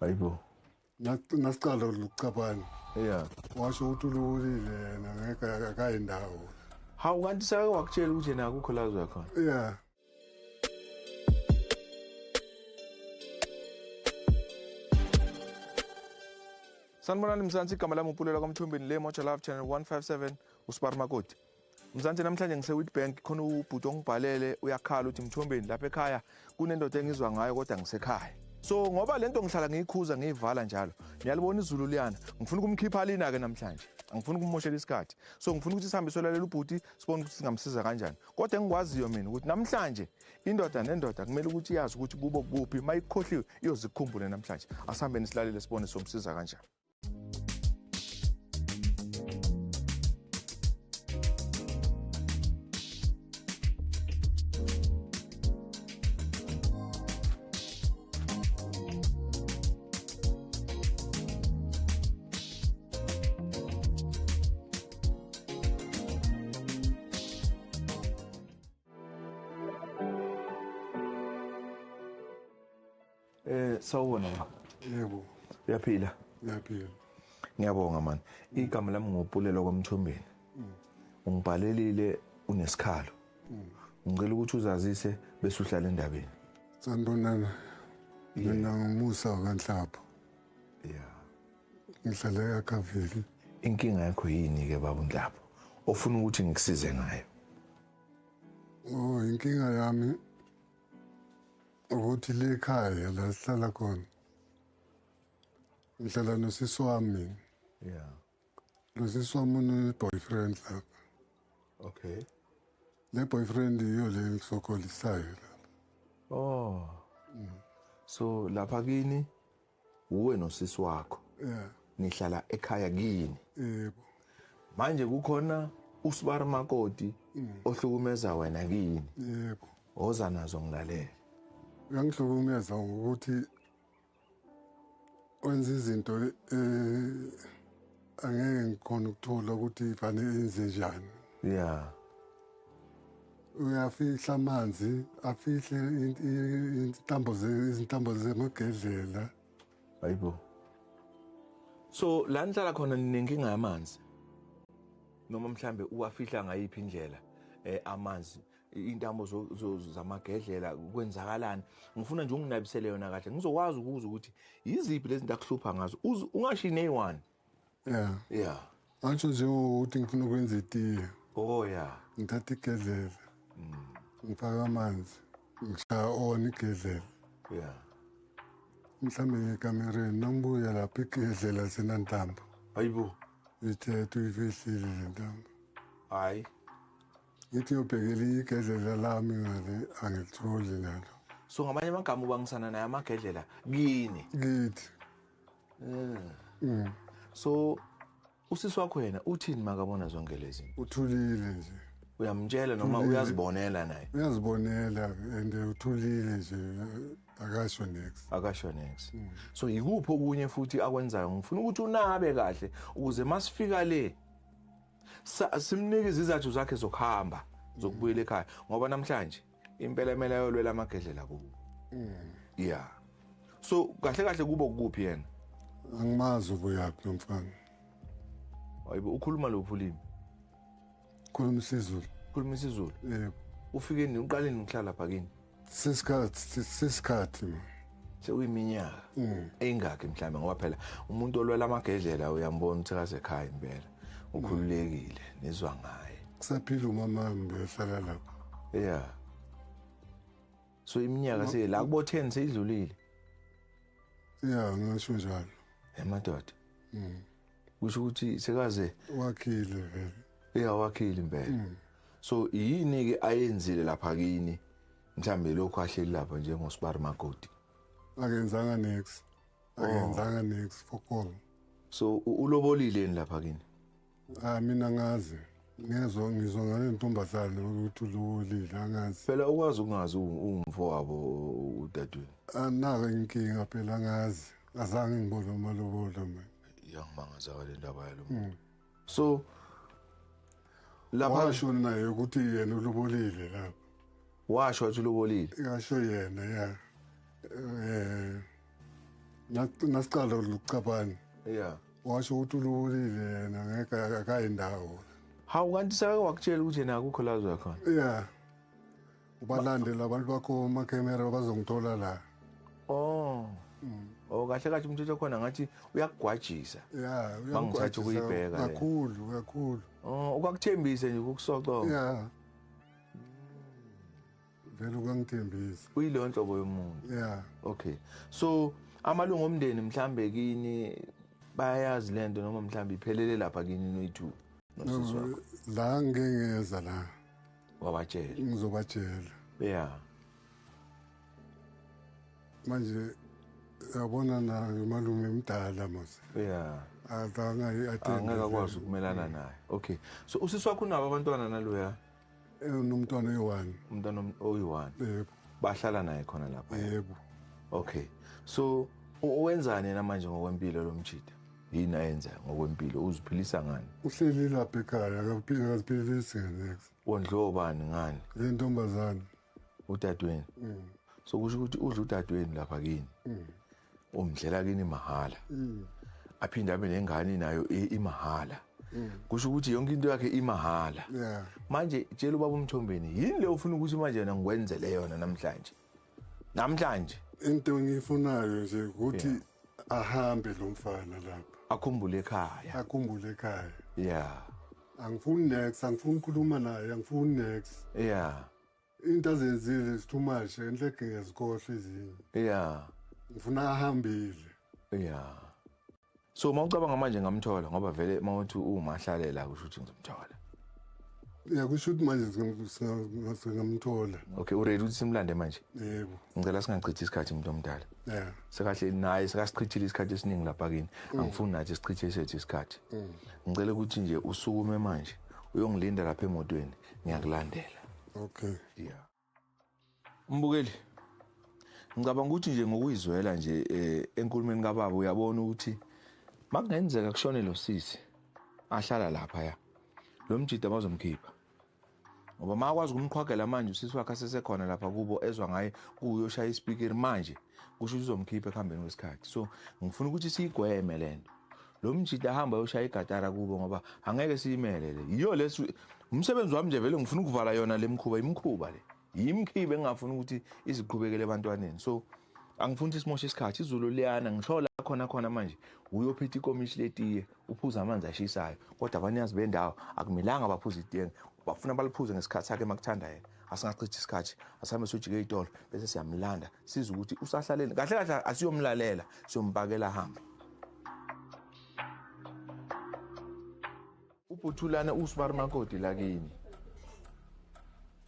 Hayibo. Nasiqala ukucabana. Yeah. Washo ukuthi ululile yena ngeke akayindawo. Hawu kanti sake wakutshela ukuthi yena akukho la uzwa khona? Yeah. Sanibonani Mzansi, igama lami uPulelo kwaMthumbini le Moja Love Channel 157 uSpar Makoti. Mzansi namhlanje ngise-Witbank khona ubhuti ongibhalele uyakhala uthi Mthumbini lapha ekhaya kunendoda engizwa ngayo kodwa ngisekhaya. So ngoba lento ngihlala ngiyikhuza ngiyivala njalo. Ngiyalibona izulu liyana. Ngifuna ukumkhipha lina ke namhlanje. Angifuni ukumumoshela isikhathi. So ngifuna ukuthi sihambe solela ubhuti sibone ukuthi singamsiza kanjani. Kodwa engikwaziyo mina ukuthi namhlanje indoda nendoda kumele ukuthi yazi ukuthi kubo kuphi mayikhohliwe iyozikhumbule namhlanje. Asihambe nisilalele sibone somsiza kanjani. Sawubona. Yebo. Uyaphila? Ngiyaphila. Ngiyabonga man. Igama lami ngoPulelo kwaMthumbini. Ungibhalelile unesikhalo. Ngicela ukuthi uzazise bese uhlala endabeni. Sanibonana. Mina ngumusa kaNhlapho. Yeah. Ngihlala eKaveli. Inkinga yakho yini ke baba uNhlapho? Ofuna ukuthi ngikusize ngayo? Oh, inkinga yami ukuthi le ekhaya la sihlala khona. Ngihlala nosisi wami. Yeah. Nosisi wami une-boyfriend lapha. Okay. Le boyfriend iyo le ngisokolisayo la. Oh. So lapha kini uwe nosisi wakho. Yeah. Nihlala ekhaya kini. Yebo. Manje kukhona uSpar Makoti ohlukumeza wena kini. Yebo. Oza nazo ngilalela. Uyangihlukumeza ngokuthi wenza izinto angeke ngikhona ukuthola ukuthi fanele enze njani. Yeah. Uyafihla amanzi, afihle izintambo zemagedlela. Hayibo. So la nihlala khona ninenkinga yamanzi. Noma mhlambe uwafihla ngayiphi indlela amanzi intambo zamagedlela kwenzakalani. Ngifuna nje unginabisele yona kahle ngizokwazi ukuza ukuthi yiziphi lezi zinto akuhlupha ngazo ungashine one. Yeah. Yeah. Angisho nje ukuthi ngifuna ukwenza itiye. Oh yeah. Ngithatha igedlela. Ngifaka amanzi. Ngishaya on igedlela. Yeah. Mhlambe ngekamereni nangibuya lapha igedlela senantambo. Hayibo. Ithethe uyifihlile le ntambo. Hayi. Ngithi uyobhekela igedlela lami ngale angilitholi nalo. So ngamanye amagama ubangisana naye amagedlela kini. Ngithi. So usisi wakho yena uthini makabona zonke lezi zinto? Uthulile nje. Uyamtshela noma uyazibonela naye? Uyazibonela and uthulile nje akasho next. Akasho next. So yikuphi okunye futhi akwenzayo? Ngifuna ukuthi unabe kahle ukuze masifika le simnike izizathu zakhe zokuhamba zokubuyela ekhaya ngoba namhlanje impela emela yolwela amagedlela kuwo. Yeah. So kahle kahle kubo kuphi yena? Angimazi ubuyaphi nomfana. Hayibo ukhuluma lophu ulimi? Khuluma isiZulu. Khuluma isiZulu? Yebo. Ufike nini uqale ukuhlala lapha kini? Sesikhathi man. Sekuyiminyaka engakho mhlambe ngoba phela umuntu olwela amagedlela uyambona ukuthi akasekhaya impela. Ukhululekile nizwa ngaye. Kusaphila umama wami behlala lapha. Yeah. So iminyaka la kubo 10 seyidlulile. Yeah, ngisho njalo. Emadoda. Kusho ukuthi sekaze wakhile vele. Yeah, wakhile impela. So yini ke ayenzile lapha kini mhlambe lokho ahleli lapha njengoSpar Makoti? Akenzanga next. Akenzanga next for all. So ulobolile lapha kini? Mina ngazi. Ngizwa ngale ntombazane ukuthi ulobolile angazi. Phela ukwazi ukungazi umfo wabo udadweni. Anaka inkinga phela ngazi. Azange ngibone umalobolo mina. Yangimangaza le ndaba yalo. So lapha washo naye ukuthi yena ulobolile lapha. Washo ukuthi ulobolile? Yasho yena ya. nasiqala ukucabana Yeah. washo ukuthi ululile yena ngeke akayindawo Hawu kanti sake wakutshela ukuthi yena akukho la uzwa khona. yeah ubalandela abantu bakho amakhemera bazongithola la Oh. Oh kahle kahle umthetho khona ngathi uyakugwajisa. yeah Bangithatha ukuyibheka le. kakhulu Oh ukwakuthembise nje ukukusoco. yeah vele ukangithembisa Uyilo nhlobo yomuntu. yeah Okay. So amalungu omndeni mhlambe kini bayazi lento noma mhlambe iphelele lapha kini noyithu nosisi wakho. la ngengeza la Wabatshela. ngizobatshela Yeah. manje yabona na malume mdala mase Yeah. angeke Angeke akwazi ukumelana naye. Okay. So usisi wakho unabo abantwana naloya nomntwana oyi-1 umntwana oyi-1 yebo bahlala naye khona lapha. yebo Okay. So wenzani yena manje ngokwempilo lo mjida? Yini ayenza ngokwempilo? Uziphilisa ngani? uhleli lapha ekhaya akaziphilisi ngenex Wondlo bani ngani? le ntombazane Udadweni. So kusho ukuthi udla udadweni lapha kini. Umdlela kini mahala. Aphinde abe nengane nayo imahala. Kusho ukuthi yonke into yakhe imahala. yeah Manje tshela ubaba uMthombeni yini le ufuna ukuthi manje yena ngikwenzele yona namhlanje? Namhlanje into engiyifunayo nje ukuthi ahambe lo mfana lapha akhumbule ekhaya. akhumbule ekhaya Yeah. angifuni next angifuni ukukhuluma naye angifuni next Yeah. into azenzile is too much enhleke ngezikhohle ezinye Yeah. ngifuna ahambile Yeah. So mawucabanga manje ngamthola ngoba vele mawuthi umahlalela kusho ukuthi ngizomthola. kusho ukuthi manje singamthola Okay, uready ukuthi simlande manje? yebo Ngicela singachithi isikhathi umuntu omdala. yeah Sekahle naye sekasichithile isikhathi esiningi lapha kini. Angifuni nathi sichithe sethu isikhathi. Ngicela ukuthi nje usukume manje uyongilinda lapha emotweni ngiyakulandela. okay Yeah. Mbukeli. Ngicabanga ukuthi nje ngokuyizwela nje enkulumeni kababa uyabona ukuthi makungenzeka kushone lo sisi ahlala lapha ya. Lo mjida bazomkhipha. Ngoba makwazi ukumqhwagela manje usisi wakhe asesekhona lapha kubo ezwa ngaye kuyoshaya ispeaker manje kusho uzomkhipha ekuhambeni kwesikhathi. So ngifuna ukuthi siyigweme lento. Lo mjida ahamba yoshaya igatara kubo ngoba angeke siyimele le. Yiyo leso umsebenzi wami nje vele ngifuna ukuvala yona lemkhuba imkhuba le. Yimkhibe engafuna ukuthi iziqhubekele ebantwaneni. So angifuni ukuthi simoshe isikhathi izulu liyana ngisho la khona manje uyophetha ikomishi letiye uphuza amanzi ashisayo kodwa abanyazi bendawo akumelanga baphuza itiye bafuna baliphuze ngesikhathi sakhe makuthanda yena asingachithi isikhathi asihambe sojike izitolo bese siyamlanda siza ukuthi usahlaleni kahle kahle asiyomlalela siyombakela hamba ubhuthulana uSbarmakoti lakini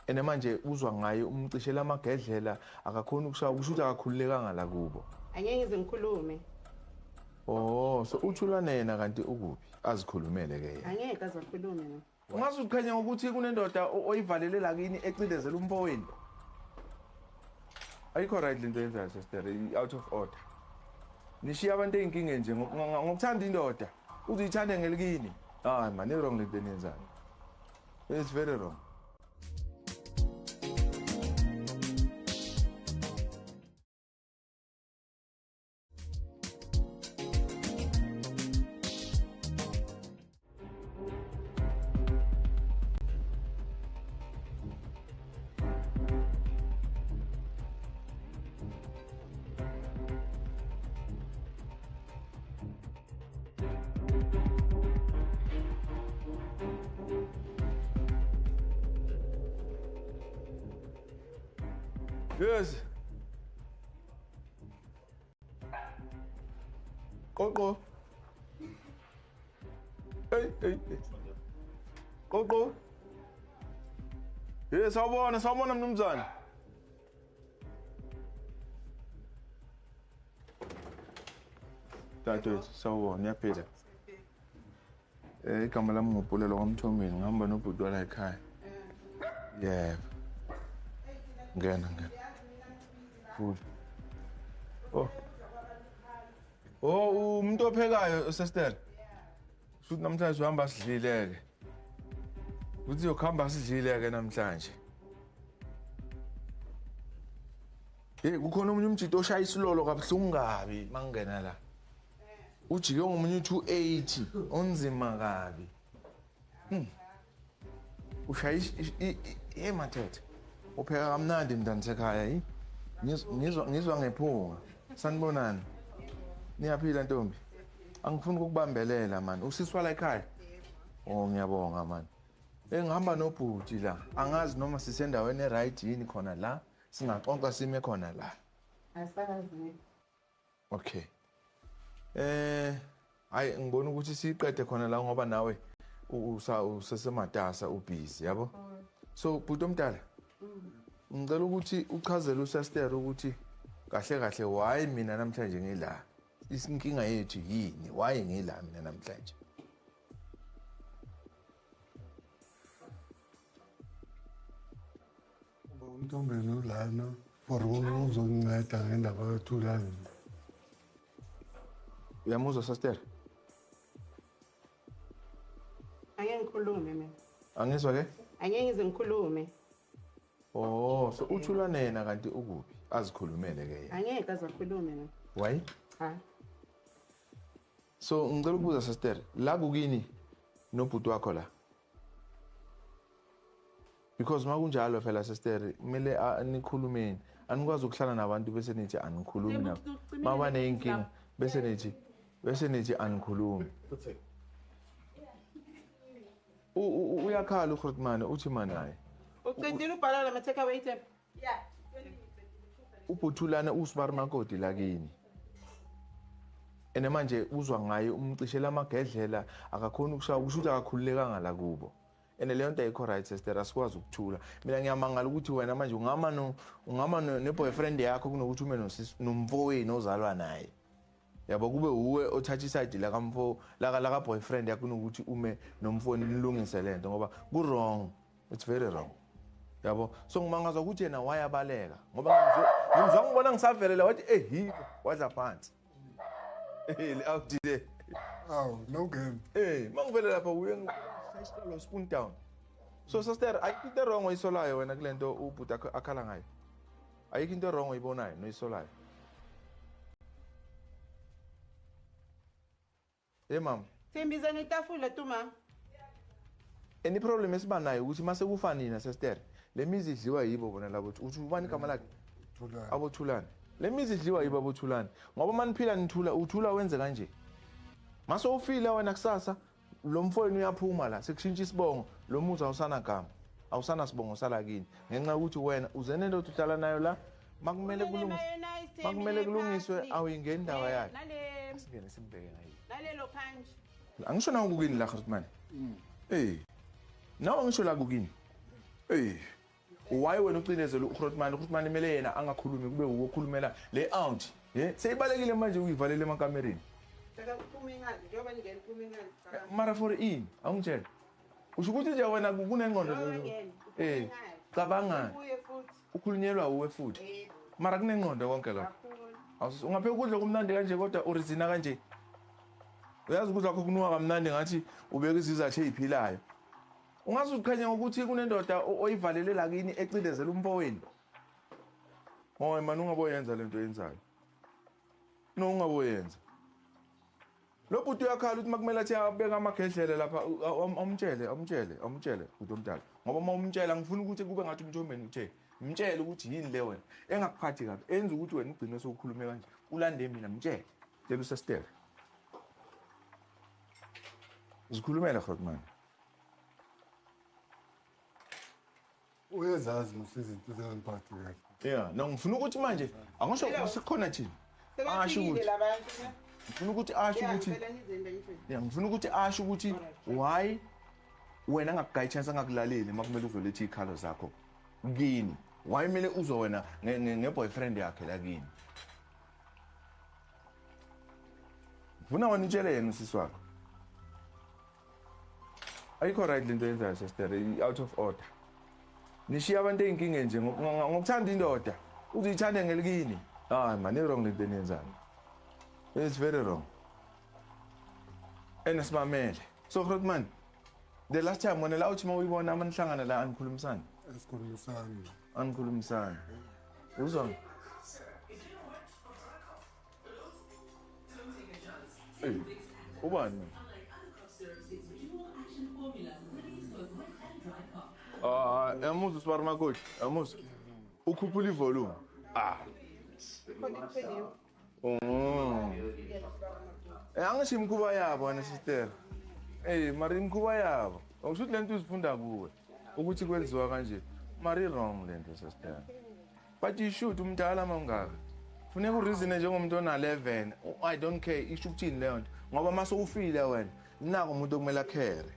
ene manje uzwa ngaye umcishela amagedlela akakhona ukushaya kusho ukuthi akakhululekanga la kubo Angeke ngize ngikhulume. Oh so uthulana yena kanti ukuphi azikhulumele ke yena Angeke azakhulume mina. ungaze ukhanya ukuthi kunendoda oyivalele la kini ecindezela umfowenu ayikho right lento yenzayo sister out of order nishiya abantu eyinkinge nje ngokuthanda indoda uzuyithande ngelikini hayi man wrong lento enenzayo it's very wrong. Yes. Qoqo. Hey. Qoqo. Yes, sawubona mnumzane. Tato, sawubona, ngiyaphila. Igama lami ngupulelo kwaMthombeni, ngihamba nobhuti wala ekhaya. Yebo. Ngena. Oh, umuntu ophekayo sister. Futhi namhlanje uhamba sidlileke. Uthi ukhamba sidlileke namhlanje. Hey, kukhona omunye umjito oshaya isilolo kabuhlungu kabi mangena la. Ujike ngomunye 280 onzima kabi. Ushaya mathethe. Upheka kamnandi mntana sekhaya yi. Ngizwa ngephunga. Sanibonani. Niyaphila ntombi? Angifuni ukukubambelela man. Usiswa la ekhaya? Oh ngiyabonga man. Ngihamba nobhuti la. Angazi noma sisendaweni eright yini khona la. Singaxoxa sime khona la. Asazi. Okay. Hayi ngibona ukuthi siqede khona la ngoba nawe usesematasa ubusy yabo. So bhuti omdala. Ngicela ukuthi uchazele uSaster ukuthi kahle kahle why mina namhlanje ngila. Isinkinga yethu yini? Why ngila mina namhlanje? Untombeni ulana for ukuzonceda ngendaba yothulane. Uyamuzwa Saster? Angeke ngikhulume mina. Angizwa ke? Angeke ngize ngikhulume. Oh, so uthulane yena kanti ukuphi? Azikhulumele ke yena. Angeke azakhulume mina. Why? Cha. So ngicela ukubuza Saster, la kukini nobhuti wakho la? Because makunjalo phela Sister kumele nikhulumeni anikwazi ukuhlala nabantu bese nithi anikhulumi nabo mabane inkinga bese nithi anikhulumi uyakhala uGrotman uthi manje hayi Ucindile ubhala la take away item. Yeah. ubhuthulana uSbar Makoti la kini ene manje uzwa ngaye umcishela amagedlela akakhona ukushaya kusho ukuthi akakhululekanga la kubo ene leyo nto ayikho right Sister asikwazi ukuthula mina ngiyamangala ukuthi wena manje ungama ne boyfriend yakho kunokuthi ume nomfowenu ozalwa naye yabo kube uwe othatha iside la kamfo la boyfriend yakho kunokuthi ume nomfowenu nilungise lento ngoba ku wrong, it's very wrong yabo so ngimangazwa ukuthi yena wayabaleka ngoba ngizwa ngibona ngisavelela wathi hi wadla phansi awudide No game. mangivele lapha uye ngisayisicelo spoon down so Sister ayikho into wrong oyisolayo wena kulento ubhuti akhala ngayo ayikho into wrong oyibonayo noyisolayo mama Simbiza netafula tuma. any problem esiba nayo ukuthi mase kufa nina Sister le mizi idliwa yibo bona labo uthi ubani igama lakhe Thulane. abothulane le mizi idliwa yibo abothulane ngoba maniphila nithula uthula wenze kanje mase ufila wena kusasa lo mfowenu uyaphuma la sekushintsha isibongo lo muzi awusana gama awusana sibongo sala kini ngenxa ukuthi wena uzene nto uhlala nayo la makumele kulungiswe awuyingeni indawo yakhe Nale singene simbeke ngayo nalelo kanje. angisho na ukukini la Grootman nawe ngisho la kukini why wena ucinezela uGrootman imele yena angakhulumi kube ukukhulumela le aunt seyibalekile manje uyivalele emakamereni Saka kuphume ngani njengoba ngene kuphume ngani. mara for ini awungitshela usho ukuthi nje wena kunengqondo cabanga Uye futhi. ukhulunyelwa uwe futhi mara kunengqondo konke lapho Kakhulu. ungapheka ukudla kumnandi kanje kodwa urizina kanje uyazi ukudla kwakho kunuka kamnandi ngathi ubeka izizathu eziphilayo ungazi ukhanya ukuthi kunendoda oyivalele la kini ecindezela umfowenu hoye man ungaboyenza lento yenzayo no ungaboyenza lo bhuti uyakhala ukuthi makumele athi abeka amagedlele lapha amtshele bhuti omdala ngoba uma umtshela ngifuna ukuthi kube ngathi umthombeni uthe mtshele ukuthi yini le wena engakuphathi kabi enza ukuthi wena ugcine sokukhulume kanje ulande mina mtshele tshela uSister zikhulumela Grootman Uyazazi msizinto zangiphathi kahle. no ngifuna ukuthi manje angisho kusikhona thina asho ukuthi ngifuna ukuthi asho ukuthi ngifuna ukuthi asho ukuthi why wena ngakugayi chance angakulaleli makumele uzoletha ikhalo zakho kini why mele uzo wena ngeboyfriend yakhe la kini ngifuna wena utshele yena usisi wakho ayikho right lento yenzayo Sister out of order nishiya abantu eyinkinge nje ngokuthanda indoda uzuyithande ngelikini man wrong lento enenzayo it's very wrong enesimamele so Grootman the last time wena la uthi mawuyibona amanihlangana la anikhulumisana Esikhulumisana. anikhulumisana uzwa Ubani? Yamuza uSibarmakoti, yamuza. Ukhuphula ivolume. khona ikupheliwe. Angisho imkhuba yabo wena sister. Mari imkhuba yabo. Awushuthi lento uzifunda kuwe ukuthi kwenziwa kanje. Mari wrong lento sister. But you shoot umdala mangaka. Funeka ureason njengomuntu ona 11. I don't care isho ukuthini leyo nto. Ngoba mase ufile wena. Nako umuntu okumele akhere.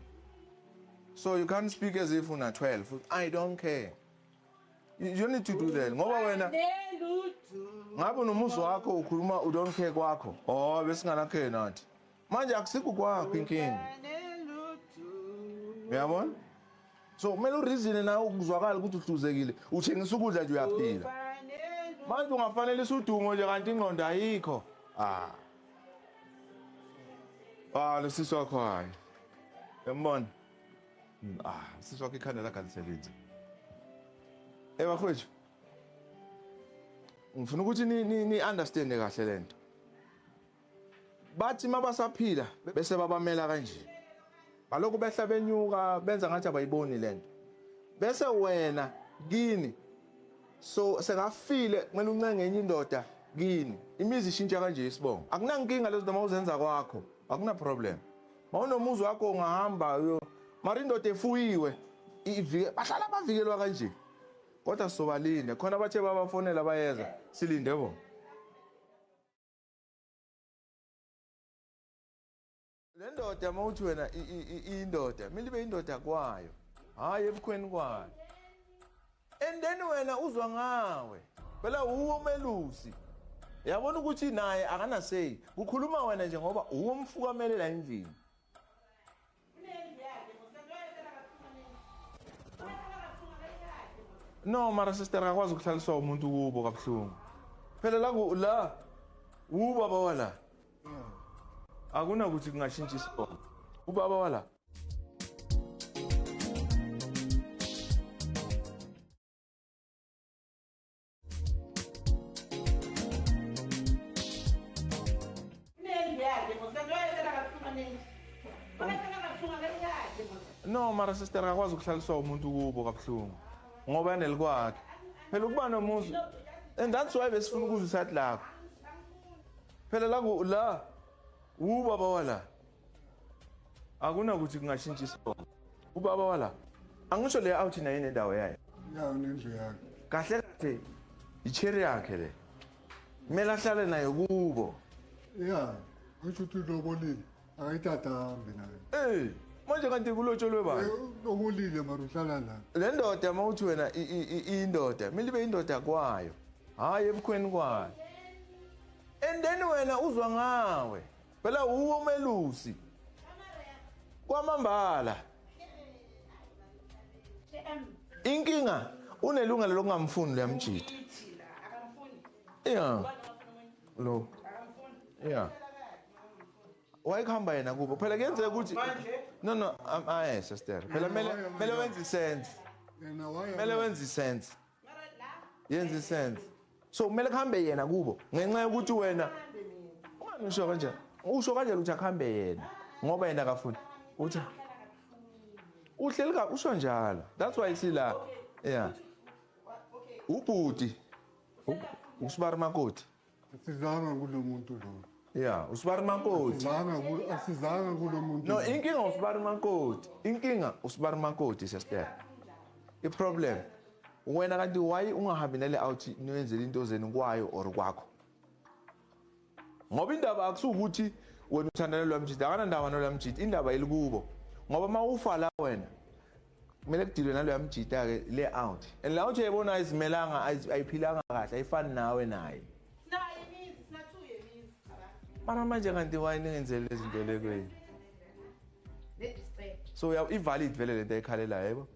So you can't speak as if una 12. I don't care. You need to do that. Ngoba wena ngabe nomuzi wakho ukhuluma u don't care kwakho. Besinganakheli nathi. Manje akusikho kwakho inkinga. Uyabona? So kumele ureason nawe ukuzwakala ukuthi uhluzekile. Uthengisa ukudla nje uyaphila. Manje ungafanele isudumo nje kanti ingqondo ayikho. Lesisi wakho hayi. Yambona? Sisi wakho ikhanda lakhe alisebenzi. Bafowethu. Ngifuna ukuthi ni understand kahle lento. Bathi mabasaphila bese babamela kanje. Balokhu behla benyuka benza ngathi abayiboni lento. Bese wena kini so sekafile kumele uncenge enye indoda kini. Imizi ishintsha kanje isibongo. Akunankinga lezo zinto mawuzenza kwakho. Akuna problem. Mawunomuzi wakho ungahamba mari indoda efuyiwe ivike bahlala bavikelwa kanje. Kodwa sobalinde khona bathe babafonela bayeza silinde bo. Le ndoda mawuthi wena indoda kumele ibe indoda kwayo hayi ebukhweni kwayo. And then wena uzwa ngawe phela uwomelusi. Yabona ukuthi naye akana say kukhuluma wena nje ngoba uwomfukamele la endlini. No mara sister akwazi ukuhlaliswa umuntu kubo kabuhlungu. Phela la ubaba wala. Akuna ukuthi kungashintsha isibongo. Ubaba wala. No mara sister akwazi ukuhlaliswa umuntu kubo kabuhlungu. Ngoba nelikwakhe. Phela ukuba nomuzi. And that's why besifuna ukuzisa ithi lakho. Phela la ubaba wala. Akuna ukuthi kungashintsha isibongo. Ubaba wala. Angisho le out nayo inendawo yayo. Ya nendlu yakhe. Kahle kahle icherry yakhe le. Kumele ahlale nayo kubo. Ya, ngisho ukuthi lobolile. Akayithatha hambe naye. Manje kanti kulotsholwe bani? Lobolile mara uhlala la. Le ndoda mawuthi wena indoda, kumele ibe indoda kwayo. Hayi ebukhweni kwayo. And then wena uzwa ngawe. Phela uwomelusi. Kwamambala. Inkinga unelungelo lokungamfuni leyamjida. Yeah. Lo. Yeah. Wayikhamba yena kubo. Phela kuyenzeka ukuthi no sister. Phela mele wenze sense. Yena waya. Mele wenze sense. Yenze sense. So kumele kuhambe yena kubo. Ngenxa yokuthi wena ungani usho kanjani? Usho kanjani ukuthi akuhambe yena? Ngoba yena akafuni. Uthi uhleli ka usho njalo. That's why sila. Yeah. Ubhuti. uSibarmakoti. Asizanga kulomuntu lo. Yeah, uSibarmakoti. Asizanga kulomuntu. No, inkinga uSibarmakoti. Inkinga uSibarmakoti sister. I-problem wena kanti why ungahambi nale out niwenzele into zenu kwayo or kwakho? Ngoba indaba akusukuthi wena uthandana lwamjidi akana ndaba nolwamjidi, indaba ilikubo. Ngoba mawufa la wena kumele kudilwe nalo yamjida ke le out. And la uthi yayibona izimelanga ayiphilanga kahle ayifani nawe naye. Mara manje kanti why ningenzele izinto lekweni? So i-valid vele lento ayikhalela yebo.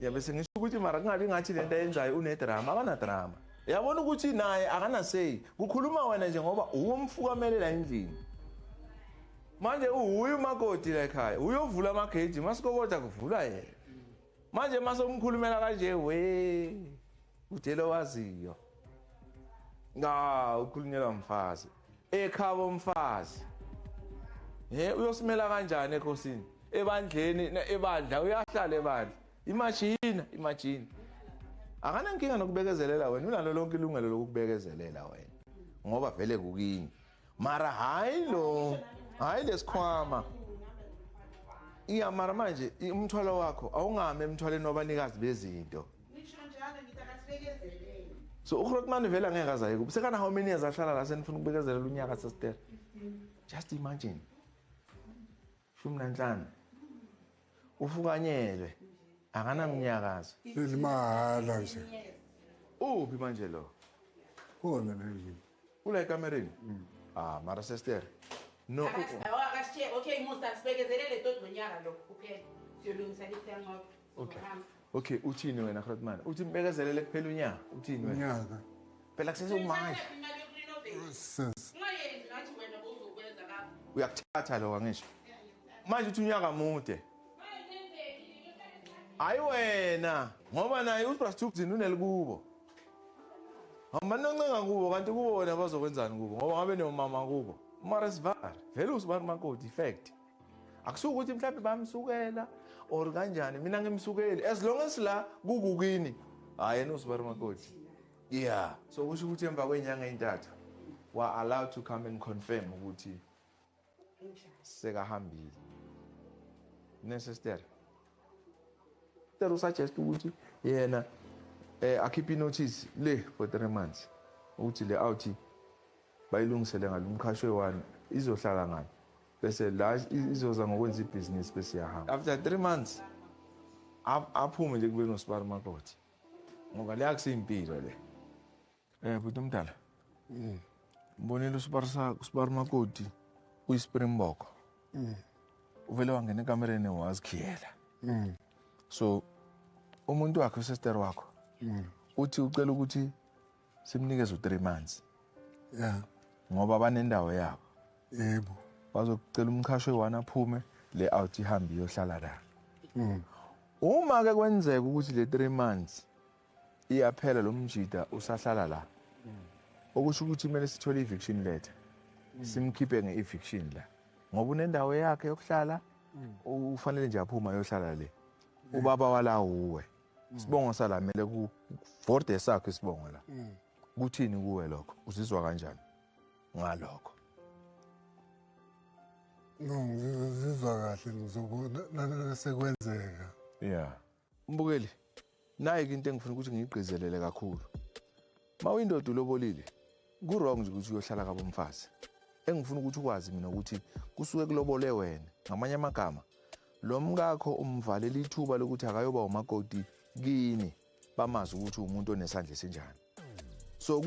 Ya bese ngisho ukuthi mara kungabi ngathi lento ayenzayo unedrama akana drama. Yabona ukuthi naye akana say kukhuluma wena nje ngoba uwomfukamele la endlini. Manje uhuyu makoti la ekhaya uyovula amagate masikokotha kuvula yena. Manje masomkhulumela kanje udele waziyo. Ukhulunyelwa mfazi. ekhaya bomfazi uyosimela kanjani ekhosini ebandleni ebandla uyahlala ebandla imagine akanankinga nokubekezelela wena unalo lonke ilungelo lokubekezelela wena ngoba vele kukini mara hayi lesikhwama mara manje umthwalo wakho awungami emthwaleni wabanikazi bezinto so uGrotman vele angeke azaye kubo sekana how many years ahlala la senifuna ukubekezelela unyaka sister just imagine 15 ufukanyelwe akanamnyakazo Selimahala nje. uphi manje lo Khona nje. ula ekamereni mara sister no Okay, musa sibekezelele tot ngonyaka lo kuphela. Siyolungisa lithenga okay uthini wena Grotman uthi mbekezelele kuphela unyaka uthini wena Unyaka. phela kusesekumanje uyakuthatha lo ngisho manje uthi unyaka mude hayi wena ngoba naye uSbrastubzini unelikubo hamba noncenga kubo kanti kubo wena bazokwenzani kubo ngoba ngabe nomama kubo mara sivar vele usibani makoti fact akusuka ukuthi mhlawumbe bamsukela or kanjani mina ngimsukeli as long as la kukukini hayi yena usibani makoti yeah so kusho ukuthi emva kwenyanga ezintathu wa allowed to come and confirm ukuthi sekahambile necessary usuggest ukuthi yena akhiphe notice le for 3 months ukuthi le out bayilungisele ngalomkhashwe wani izohlala ngani bese la izoza ngokwenza ibusiness bese yahamba after 3 months aphume nje kube noSibari Makoti ngoba le akusimpilo le buthi umdala mbonile uSibari Makoti uyiSpringbok uvele wangena ekamereni wazikhiyela so umuntu wakhe usister wakho uthi ucela ukuthi simnikeze u3 months Yeah. ngoba banendawo yabo Yebo. bazokucela umkhashwe wana aphume le out ihambi yohlala la uma ke kwenzeka ukuthi le 3 months iyaphela lo mjida usahlala la okusho ukuthi kumele sithole eviction letter simkhiphe ngeeviction la ngoba unendawo yakhe yokuhlala ufanele nje aphuma yohlala le ubaba wala uwe sibongo salamele ku forte sakhe sibongo la kuthini kuwe lokho uzizwa kanjani ngalokho No, ngizizwa kahle ngizobona sekwenzeka. yeah mbukeli naye into engifuna ukuthi ngiyigqizelele kakhulu mawindoda ulobolile ku wrong nje ukuthi uyohlala kabomfazi engifuna ukuthi ukwazi mina ukuthi kusuke kulobole wena ngamanye amagama lo mkakho umvalela ithuba lokuthi akayoba umakoti kini bamazi ukuthi umuntu onesandla esenjani so